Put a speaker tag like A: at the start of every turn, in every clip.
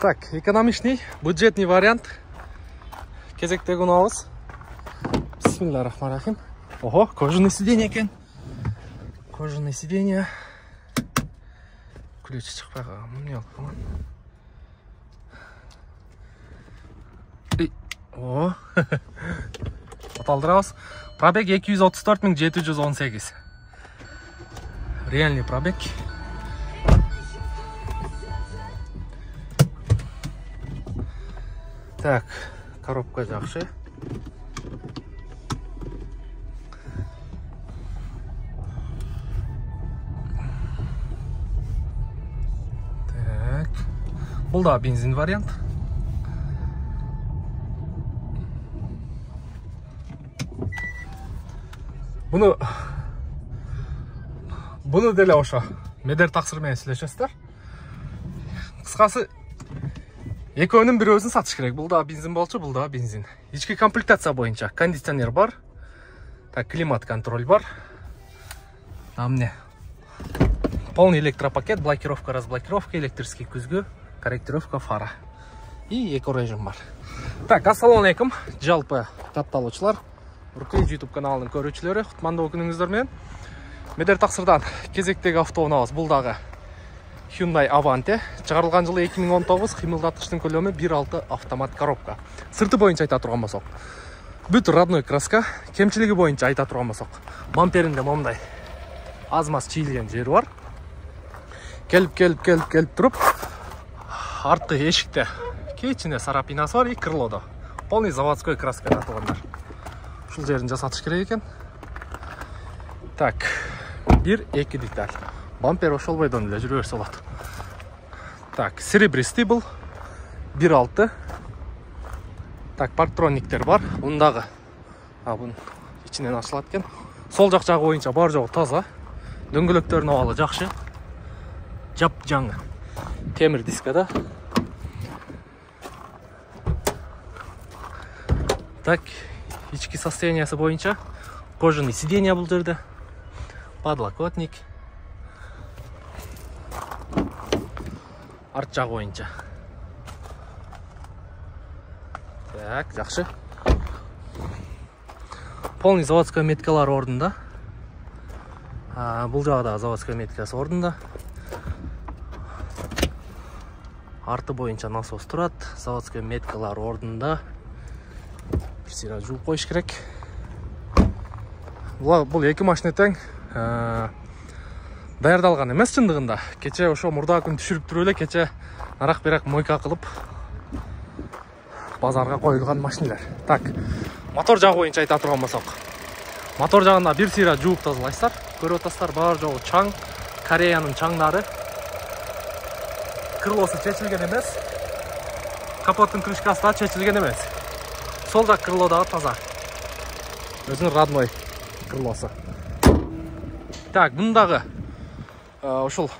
A: Так, экономичный, бюджетный вариант. Кезектегі ұнауыз. Бисмиллахиррахманиррахим. Ого, кожаный сиденье екен. Кожаный сиденье. Ключ шықпай қалған. Не алып қалған? О, оталдырамыз. Пробег 234.718. Реальный пробег. Так, коробка жақсы. Так, бұл да бензин вариант. Бұны деле оша медер тақсырмен сөйлесесіздер. Қысқасы екеуінің бір өзін сатыш керек. Бұл да бензин болчу, бұл да бензин. Ички комплектация бойынша кондиционер бар. Так, климат контроль бар. Міне. Полный электропакет, блокировка, разблокировка, электрический күзгі, корректировка фара. И эко режим бар. Так, ассалаумалейкум. Жалпы тапталушылар. Үркей YouTube каналының көрүүчүлөрү, кутмандуу күнүңүздөр менен. Медер тақсырдан кезектегі автоунабыз. Бұл дағы Hyundai Avante. Чыгарылган жылы 2019, кыймылдатыштын көлөмү 1.6 автомат коробка. Сырты боюнча айта турган болсок, бүт родной краска. Кемчилиги боюнча айта турган болсок, бамперинде момундай аз-маз чийилген жери бар. Келип туруп, арткы эшикте кичине сарапинасы бар, и крылодо полный заводской краска атылгандар. Ушул жерин жасатыш керек экен. Так, 1-2 деталь. Бампер ошол бойдон эле жүрө берсе болот. Так, серебристый был 1.6. Так, парктрониктер бар. Мундагы бунун ичинен ачылат экен. Сол жак жагы боюнча бар жогу таза. Дөңгөлөктөрүнүн абалы жакшы. Жап-жаңы. Темир дискада. Так, ички состояниясы боюнча кожаный сиденье бул жерде. Подлокотник. Арт жағы бойынша. Так, жақсы. Полный заводская меткалар ордында. Бұл жағы да заводская меткасы ордында. Арты бойынша насос тұрат. Заводская меткалар ордында. Bir сыра жуып қойыш керек. Бұл екі машина тең. Даярдалган эмес чындыгында. Кече ошо мурда күн түшүрүп туруп эле кече нарак берак мойка кылып базарга коюлган машиналар. Так, мотор жагы боюнча айта турган болсок, мотор жагында бир сыйра жууп тазалайсыздар. Көрүп атасыздар, бар жогу чаң, Кореянын чаңдары. Крылосу чечилген эмес. Капоттун крышкасы да чечилген эмес. Сол жак крыло дагы таза. Өзүнүн родной крылосу. Так, бундагы ошол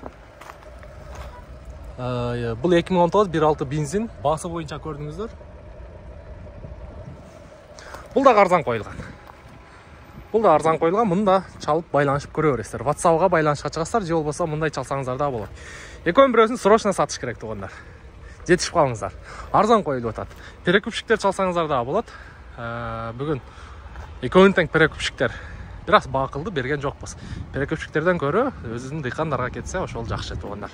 A: бул 2019 1.6 бензин, басы боюнча көрдүңүздөр. Бул да арзан коюлган. Мында чалып байланышып көрө бересиздер. WhatsApp-га байланышка чыгасыздар, же болбосо мындай чалсаңыздар да болот. Экөөнүн бирөөсүн срочно сатыш керек туугандар. Жетишип калыңыздар. Арзан коюлуп атат. Перекупщиктер чалсаңыздар да болот. Бүгүн экөөнүн тең перекупщиктер бираз бакылды берген жокпуз. Перекупщиктерден көрө өзүнүн дыйкандарга кетсе ошол жакшы туугандар.